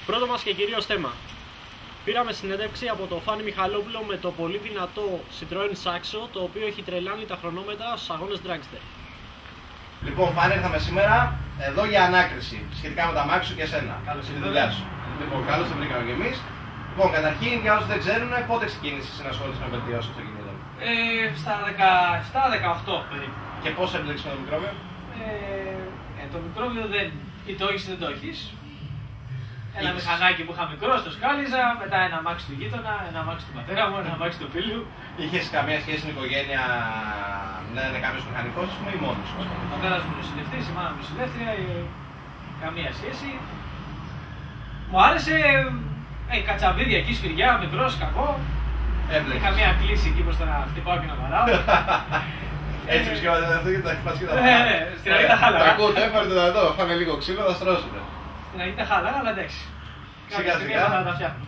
Πρώτο μας και κυρίως θέμα. Πήραμε συνέντευξη από τον Φάνη Μιχαλόπουλο με το πολύ δυνατό Citroën Saxo, το οποίο έχει τρελάνει τα χρονόμετρα στους αγώνες Dragster. Λοιπόν, Φάνη, ήρθαμε σήμερα εδώ για ανάκριση σχετικά με τα μάξι σου και εσένα. Καλώς στη δουλειά σου. Λοιπόν, καλώς σε βρήκαμε κι εμείς. Λοιπόν, καταρχήν, για όσους δεν ξέρουν, πότε ξεκίνησες να ασχολείσαι με βελτιώσεις αυτοκινήτων? Στα 17-18 περίπου. Και πώς έμπλεξες με το μικρόβιο? Το μικρόβιο δεν. Ή το έχεις ή δεν το έχεις. Ένα Έχεις. μηχανάκι που είχα μικρό, το σκάλιζα, μετά ένα αμάξι του γείτονα, ένα αμάξι του πατέρα μου, ένα αμάξι του φίλου. Είχες καμία σχέση στην οικογένεια να είναι κάποιος μηχανικός, ας πούμε, ή μόνος σου? Ο πατέρας μου είναι νοσηλευτής, η μάνα μου νοσηλεύτρια, καμία σχέση. Μου άρεσε κατσαβίδια εκεί, σφυριά, μικρός, κακό. Έμπλεξες. Είχα μία κλίση εκεί προς να χτυπάω και να βαράω. Έτσι ψηφιάζεται αυτό και τα χτυπάς και τα Ναι, στην αρχή τα χάλαγα. Τα ακούτε, έφερε το εδώ, φάνε λίγο ξύλο, θα στρώσετε. Στην αρχή τα χάλαγα, αλλά εντάξει. Σιγά σιγά. Θα τα φτιάχνω.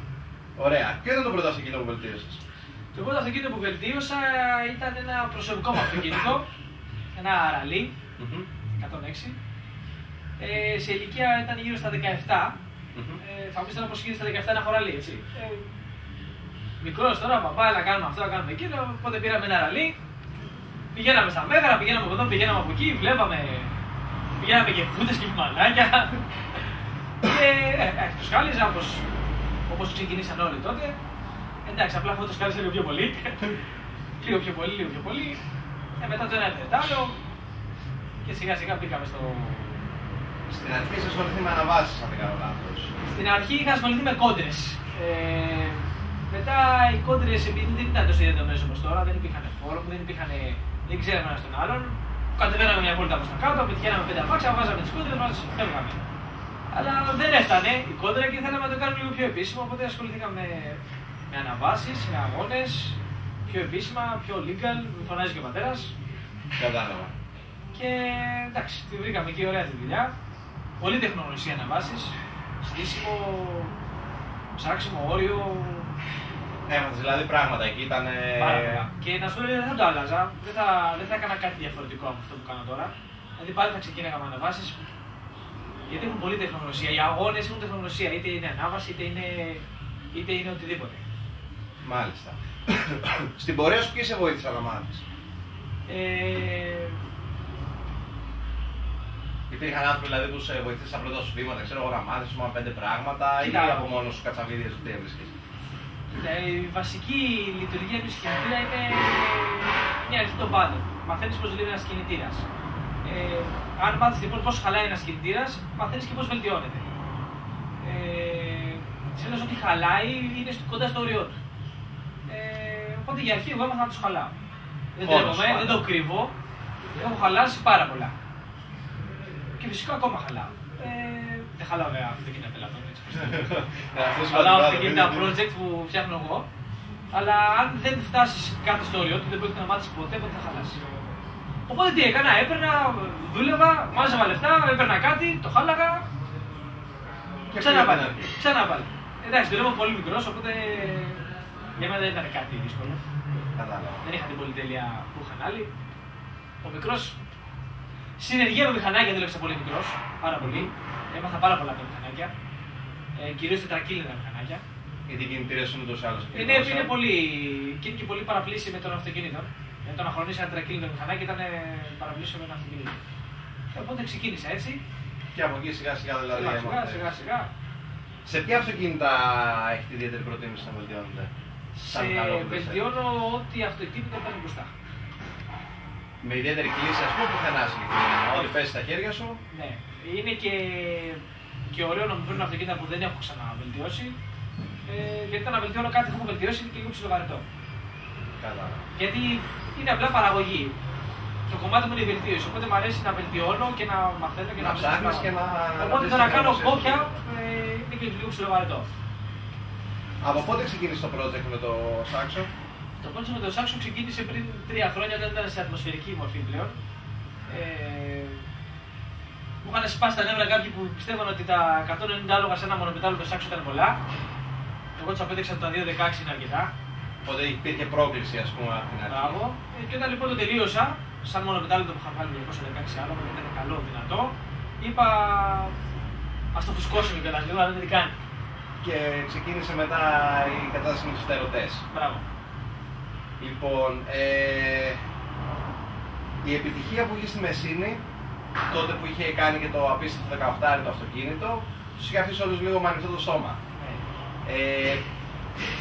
Ωραία. Ποιο ήταν το πρώτο αυτοκίνητο που βελτίωσες? Το πρώτο αυτοκίνητο που βελτίωσα ήταν ένα προσωπικό μου αυτοκίνητο. Ένα ραλί, 106. Σε ηλικία ήταν γύρω στα 17. Θα μου πεις τώρα πως γίνεται στα 17 ένα χωραλί, έτσι. Μικρός τώρα, παπά, να κάνουμε αυτό, να κάνουμε εκείνο. Οπότε πήραμε ένα ραλί. Πηγαίναμε στα Μέγαρα, πηγαίναμε από εδώ, πηγαίναμε από εκεί. Βλέπαμε. Πηγαίναμε και φούτες και μαλάκια. Και το σκάλιζα όπως ξεκινήσαν όλοι τότε. Εντάξει, απλά αυτό το σκάλιζα λίγο πιο πολύ. Λίγο πιο πολύ, λίγο πιο πολύ. Μετά το ένα έφερε το άλλο. Και σιγά σιγά μπήκαμε στο. Στην αρχή είσαι ασχοληθεί με αναβάσεις, αν δεν κάνω λάθος. Στην αρχή είχα ασχοληθεί με κόντρες. Μετά οι κόντρες, επειδή δεν ήταν τόσο διαδεδομένες όπως τώρα, δεν υπήρχαν φόρουμ, δεν ξέραμε ένα τον άλλον. Κατεβαίναμε μια βόλτα προς τα κάτω, πετυχαίναμε 5 αμάξια, βάζαμε τις κόντρες μας, φεύγαμε. Αλλά δεν έφτανε η κόντρα και θέλαμε να το κάνουμε λίγο πιο επίσημο, οπότε ασχοληθήκαμε με αναβάσεις, με αγώνες, πιο επίσημα, πιο legal, με φωνάζει και ο πατέρας. Κατάλαβα. Και εντάξει, τη βρήκαμε εκεί ωραία τη δουλειά. Πολύ τεχνογνωσία αναβάσεις, στήσιμο, ψάξιμο, όριο. Έμαθες δηλαδή πράγματα εκεί, ήταν. Πάρα πολλά. Και να σου λέω δεν θα το άλλαζα, δεν θα έκανα κάτι διαφορετικό από αυτό που κάνω τώρα. Δηλαδή πάλι θα ξεκίναγα με αναβάσεις. Γιατί έχουν πολύ τεχνογνωσία. Οι αγώνες έχουν τεχνογνωσία. Είτε είναι ανάβαση, είτε είναι οτιδήποτε. Μάλιστα. Στην πορεία σου ποιοι σε βοήθησαν να μάθεις? Υπήρχαν άνθρωποι δηλαδή που σε βοηθήσαν στα πρώτα σου βήματα, ξέρω εγώ, να μάθεις μόνο 5 πράγματα ή από μόνος σου κατσαβίδια σου τι έβρισκες? Η βασική λειτουργία του κινητήρα είναι μια αρχή των πάντων. Μαθαίνεις πώς δουλεύει ένας κινητήρας. Αν μάθεις λοιπόν πώς χαλάει ένας κινητήρας, μαθαίνεις και πώς βελτιώνεται. Ξέρεις ότι χαλάει είναι κοντά στο όριό του. Οπότε για αρχή εγώ έμαθα να τους χαλάω. Δεν τρέπομαι, δεν το κρύβω. Έχω χαλάσει πάρα πολλά. Και φυσικά ακόμα χαλάω. Δεν χαλάω βέβαια αυτοκίνητα πελατών, έτσι. Χαλάω αυτοκίνητα project που φτιάχνω εγώ. Αλλά αν δεν φτάσεις κάτω στο όριό του, δεν πρόκειται να μάθεις ποτέ θα χαλάσει. Οπότε τι έκανα, έπαιρνα, δούλευα, μάζευα λεφτά, έπαιρνα κάτι, το χάλαγα. Ξανά πάλι. Εντάξει, δουλεύω πολύ μικρός, οπότε για μένα δεν ήταν κάτι δύσκολο. Δεν είχα την πολυτέλεια που είχαν άλλοι. Ο μικρός, συνεργεία με μηχανάκια δούλεψα πολύ μικρός, πάρα πολύ. Έμαθα πάρα πολλά από μηχανάκια. Κυρίως τετρακύλινα μηχανάκια. Γιατί οι κινητήρες είναι ούτως ή άλλως. Είναι πολύ. Και είναι και πολύ παραπλήσιοι με τον αυτοκίνητο. Το να χρονίσει ένα τετρακύλινο μηχανάκι ήταν παραπλήσιο με ένα αυτοκίνητο. Οπότε ξεκίνησα έτσι. Και από εκεί σιγά σιγά δηλαδή. Σιγά σιγά. Σε ποια αυτοκίνητα έχετε ιδιαίτερη προτίμηση να βελτιώνετε? Βελτιώνω ό,τι αυτοκίνητο παίρνει μπροστά. Με ιδιαίτερη κλίση, ας πούμε, πουθενά συγκεκριμένα. Ό,τι πέσει στα χέρια σου. Ναι. Είναι και ωραίο να μου φέρουν αυτοκίνητα που δεν έχω ξαναβελτιώσει. Γιατί το να βελτιώνω κάτι που έχω βελτιώσει είναι και λίγο ψιλοβαρετό. Κατάλαβα. Γιατί είναι απλά παραγωγή. Το κομμάτι μου είναι η βελτίωση. Οπότε μου αρέσει να βελτιώνω και να μαθαίνω και να ψάχνεις και να. Οπότε το να κάνω κόπια είναι και λίγο ψιλοβαρετό. Από πότε ξεκίνησε το project με το Saxo? Το project με το Saxo ξεκίνησε πριν 3 χρόνια όταν ήταν σε ατμοσφαιρική μορφή πλέον. Μου είχαν σπάσει τα νεύρα κάποιοι που πιστεύαν ότι τα 190 άλογα σε ένα μονοπετάλο το Saxo ήταν πολλά. Εγώ του απέδειξα ότι τα 216 είναι αρκετά. Οπότε υπήρχε πρόκληση, ας πούμε, από την αρχή. Μπράβο. Και όταν λοιπόν το τελείωσα, σαν μονοπετάλο που είχα βάλει 216 άλογα, ήταν καλό, δυνατό, είπα ας το φουσκώσουμε κιόλας λίγο, αλλά δεν την κάνει. και ξεκίνησε μετά η κατάσταση με τους φτερωτές. Μπράβο. Λοιπόν, η επιτυχία που είχε στη Μεσίνη, τότε που είχε κάνει και το απίστευτο 18 το αυτοκίνητο, τους είχε αφήσει όλους λίγο με ανοιχτό το σώμα.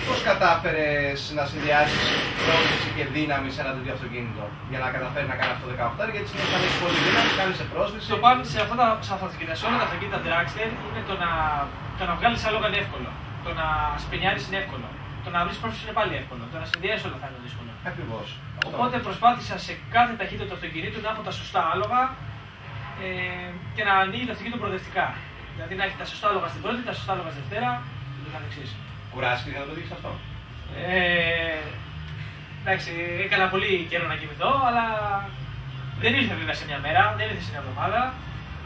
Πώς κατάφερες να συνδυάσεις πρόσβαση και δύναμη σε ένα τέτοιο αυτοκίνητο για να καταφέρει να κάνει αυτό το 18, γιατί συνήθως αν έχεις πολύ δύναμη, κάνεις σε πρόσβαση. Το πάνω σε αυτά τα αυτοκίνητα, σε όλα τα αυτοκίνητα Dragster είναι το να βγάλεις άλογα είναι εύκολο. Το να σπινιάρεις είναι εύκολο. Το να βρεις πρόσβαση είναι πάλι εύκολο. Το να συνδυάσεις όλα θα είναι δύσκολο. Ακριβώς. Οπότε προσπάθησα σε κάθε ταχύτητα του αυτοκινήτου να έχω τα σωστά άλογα και να ανοίγει το αυτοκίνητο προοδευτικά. Δηλαδή να έχει τα σωστά άλογα στην πρώτη, τα σωστά άλογα στη Δευτέρα και το καθεξής. Κουράστηκες για να το δείξεις αυτό? Εντάξει, έκανα πολύ καιρό να κοιμηθώ, αλλά δεν ήρθε βέβαια σε μια μέρα, δεν ήρθε σε μια εβδομάδα.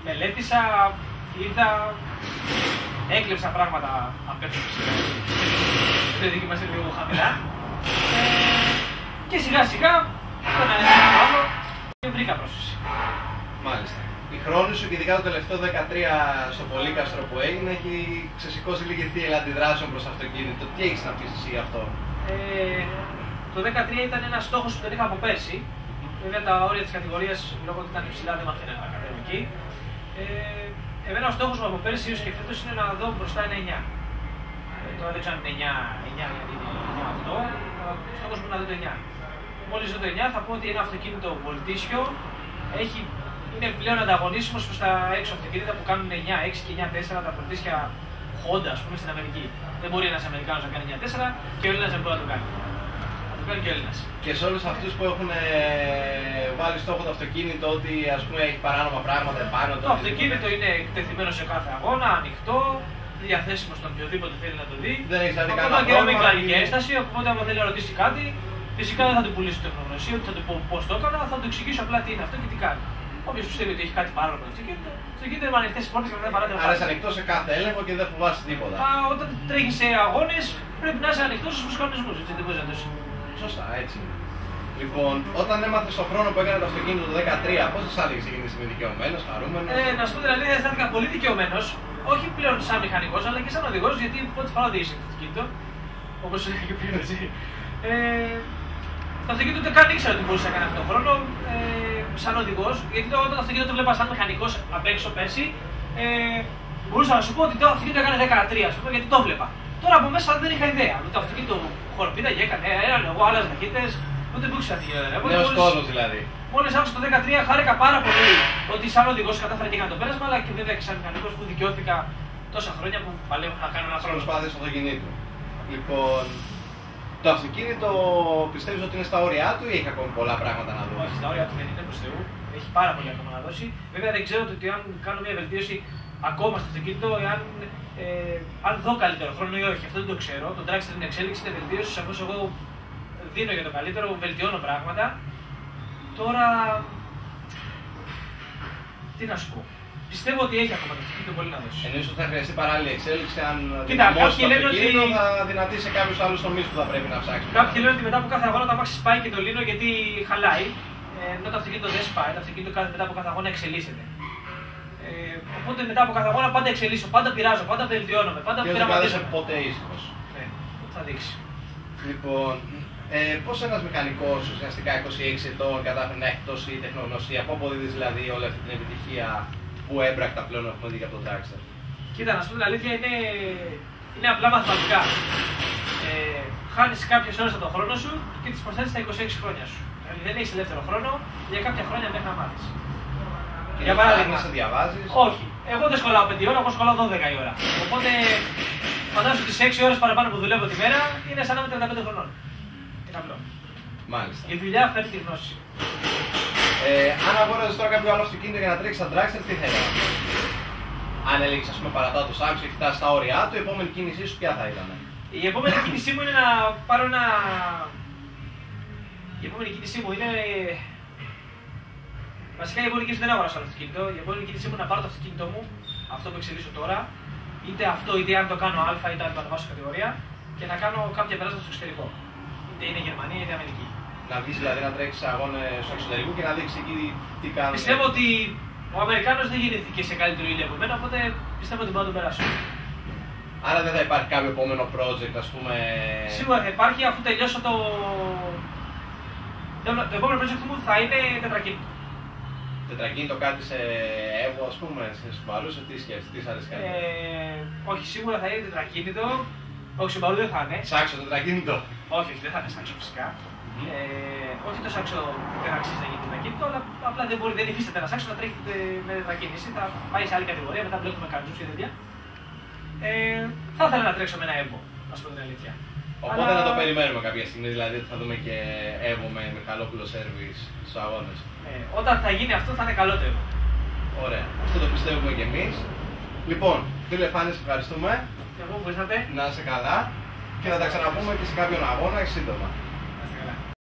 Μελέτησα, είδα, έκλεψα πράγματα απ' έξω φυσικά. Το δίκη μας είναι λίγο χαμηλά. Και σιγά σιγά, το ένα το άλλο, και βρήκα πρόσφυση. Μάλιστα. Η χρόνη σου και ειδικά το τελευταίο 13 στο Πολύκαστρο που έγινε έχει ξεσηκώσει λίγη θύελα αντιδράσεων προς το αυτοκίνητο. Τι έχεις να πεις εσύ γι' αυτό? Το 13 ήταν ένας στόχος που τον είχα από πέρσι. Βέβαια τα όρια της κατηγορίας λόγω ότι ήταν υψηλά δεν μαθαίνανε να κατέβω εκεί. Εμένα ο στόχος μου από πέρσι έως και φέτος είναι να δω μπροστά ένα 9. Τώρα δεν ξέρω αν είναι 9 γιατί είναι 9-8. Ο στόχος μου είναι να δω το 9. Μόλις δω το 9 θα πω ότι ένα αυτοκίνητο βολτίσιο είναι πλέον ανταγωνίσιμο προς τα έξω αυτοκίνητα που κάνουν 9-6 και 9-4, τα βολτίσια Honda, ας πούμε, στην Αμερική. Δεν μπορεί ένας Αμερικάνος να κάνει 9-4 και ο Έλληνας δεν μπορεί να το κάνει. Θα το κάνει και ο Έλληνας. Και σε όλους αυτούς που έχουν βάλει στόχο το αυτοκίνητο ότι ας πούμε έχει παράνομα πράγματα επάνω του. Το αυτοκίνητο είναι εκτεθειμένο σε κάθε αγώνα, ανοιχτό, διαθέσιμο στον οποιοδήποτε θέλει να το δει. Δεν έχει δηλαδή κανένα πρόβλημα. Ακόμα και να μην κάνει έσταση, οπότε άμα θέλει να ρωτήσει κάτι, φυσικά δεν θα του πουλήσω τεχνογνωσία, ούτε θα του πω πώς το έκανα, θα του εξηγήσω απλά τι είναι αυτό και τι κάνει. Όποιος πιστεύει ότι έχει κάτι παράνομο το αυτοκίνητο, το αυτοκίνητο είναι με ανοιχτές πόρτες και μετά παράτερα. Άρα είσαι ανοιχτός σε κάθε έλεγχο και δεν φοβάσαι τίποτα. Όταν τρέχεις σε αγώνες πρέπει να είσαι ανοιχτός στους κανονισμούς, έτσι δεν μπορείς να το είσαι. Σωστά, έτσι είναι. Λοιπόν, όταν έμαθες τον χρόνο που έκανε το αυτοκίνητο το 2013, πώς σας άδειξε εκείνη τη στιγμή δικαιωμένος, χαρούμενος? Να σου πω την αλήθεια, αισθάνθηκα πολύ δικαιωμένος, όχι πλέον σαν μηχανικός, αλλά και σαν οδηγός, γιατί πρώτη φορά οδήγησα το αυτοκίνητο, όπως σου έλεγα και πριν, έτσι. Το αυτοκίνητο ούτε καν ήξερα ότι μπορούσα να κάνει αυτόν τον χρόνο σαν οδηγός, γιατί όταν το αυτοκίνητο το βλέπα σαν μηχανικός απ' έξω πέρσι, μπορούσα να σου πω ότι το αυτοκίνητο έκανε 13, ας πούμε, γιατί το βλέπα. Τώρα από μέσα δεν είχα ιδέα. Το αυτοκίνητο χοροπήδαγε, έκανε αέρα, εγώ άλλες ταχύτητες, ούτε που ήξερα τι γινόταν. Νέος κόσμος δηλαδή. Μόλις άκουσα το 2013 χάρηκα πάρα πολύ ότι σαν οδηγός κατάφερα και έκανα το πέρασμα, αλλά και βέβαια και σαν μηχανικός που δικαιώθηκα τόσα χρόνια που παλεύω να κάνω ένα χρόνο. Προσπάθειες στο αυτοκίνητο. Λοιπόν, το αυτοκίνητο πιστεύεις ότι είναι στα όρια του ή έχει ακόμη πολλά πράγματα να δώσει? Όχι, στα όρια του δεν είναι, προς Θεού. Έχει πάρα πολλά ακόμα να δώσει. Βέβαια δεν ξέρω ότι αν κάνω μια βελτίωση ακόμα στο αυτοκίνητο, αν δω καλύτερο χρόνο ή όχι. Αυτό δεν το ξέρω. Το Dragster είναι εξέλιξη, είναι βελτίωση. Σαφώς εγώ δίνω για το καλύτερο, βελτιώνω πράγματα. Τώρα. Τι να σου πω. Πιστεύω ότι έχει ακόμα το αυτοκίνητο πολύ να δώσει. Εννοείς ότι θα χρειαστεί παράλληλη εξέλιξη αν κάποιοι λένε ότι θα δυνατεί σε κάποιους άλλους τομείς που θα πρέπει να ψάξει. Κάποιοι λένε ότι μετά από κάθε αγώνα το αμάξι σπάει και το λύνω γιατί χαλάει. Ενώ το αυτοκίνητο δεν σπάει, το αυτοκίνητο μετά από κάθε αγώνα εξελίσσεται. Οπότε μετά από κάθε αγώνα πάντα εξελίσσω, πάντα πειράζω, πάντα βελτιώνομαι, πάντα πειραματίζομαι. Ποτέ ήσυχος. Ναι, θα δείξει. Λοιπόν, πώς ένας μηχανικός ουσιαστικά 26 ετών κατάφερε να έχει τόση τεχνογνωσία, πού αποδίδεις δηλαδή όλη αυτή την επιτυχία που έμπρακτα πλέον έχουμε δει από το Dragster? Κοίτα, να σου πω την αλήθεια, είναι απλά μαθηματικά. Χάνεις κάποιες ώρες από τον χρόνο σου και τις προσθέτεις στα 26 χρόνια σου. Δηλαδή δεν έχεις ελεύθερο χρόνο για κάποια χρόνια μέχρι να μάθεις. Για παράδειγμα, σε διαβάζεις? Όχι. Εγώ δεν σχολάω 5 ώρα, εγώ σχολάω 12 η ώρα. Οπότε φαντάζομαι τις 6 ώρες παραπάνω που δουλεύω τη μέρα είναι σαν να είμαι 35 χρονών. Είναι απλό. Μάλιστα. Η δουλειά φέρνει τη γνώση. Αν αγόραζες τώρα κάποιο άλλο αυτοκίνητο για να τρέξεις σαν Dragster, τι θα έκανε? Αν έλεγες, ας πούμε, παρατάω το Samsung και φτάσει στα όρια του, η επόμενη κίνησή σου ποια θα ήταν? Η επόμενη κίνησή μου είναι να πάρω ένα. Η επόμενη κίνησή μου είναι. Βασικά η επόμενη κίνηση δεν αγοράσα το αυτοκίνητο. Η επόμενη κίνησή μου είναι να πάρω το αυτοκίνητό μου, αυτό που εξελίσσω τώρα, είτε αυτό είτε αν το κάνω Α, είτε αν το ανεβάσω κατηγορία, και να κάνω κάποια περάσματα στο εξωτερικό. Είτε είναι Γερμανία είτε Αμερική. Να βγεις δηλαδή να τρέξεις αγώνες στο εξωτερικό και να δείξεις εκεί τι κάνουν? Πιστεύω ότι ο Αμερικάνος δεν γεννήθηκε σε καλύτερο ήλιο από μένα, οπότε πιστεύω ότι μπορώ να τον περάσω. Άρα δεν θα υπάρχει κάποιο επόμενο project, ας πούμε. Σίγουρα θα υπάρχει αφού τελειώσω το. Το επόμενο project μου θα είναι τετρακίνητο. Τετρακίνητο κάτι σε Evo, ας πούμε, σε Subaru, τι σκέφτεσαι, τι σ' αρέσει κάτι. Όχι, σίγουρα θα είναι τετρακίνητο. Όχι, Subaru δεν θα είναι. Σάξο τετρακίνητο. Όχι, δεν θα είναι σάξο φυσικά. Όχι το σάξο δεν αξίζει να γίνει τετρακίνητο, αλλά απλά δεν υφίσταται ένα σάξο να τρέχει με τετρακίνηση. Θα πάει σε άλλη κατηγορία, μετά μπλέκουμε κανονισμούς και τέτοια. Θα ήθελα να τρέξω με ένα Evo, να σου πω την αλήθεια. Οπότε να το περιμένουμε κάποια στιγμή, δηλαδή ότι θα δούμε και Evo με Μιχαλόπουλο service στους αγώνες. Όταν θα γίνει αυτό θα είναι καλότερο. Ωραία, αυτό το πιστεύουμε κι εμείς. Λοιπόν, φίλε Φάνη, σε ευχαριστούμε. Και εγώ που ήρθατε. Να είσαι καλά και να τα ξαναπούμε και σε κάποιον αγώνα σύντομα.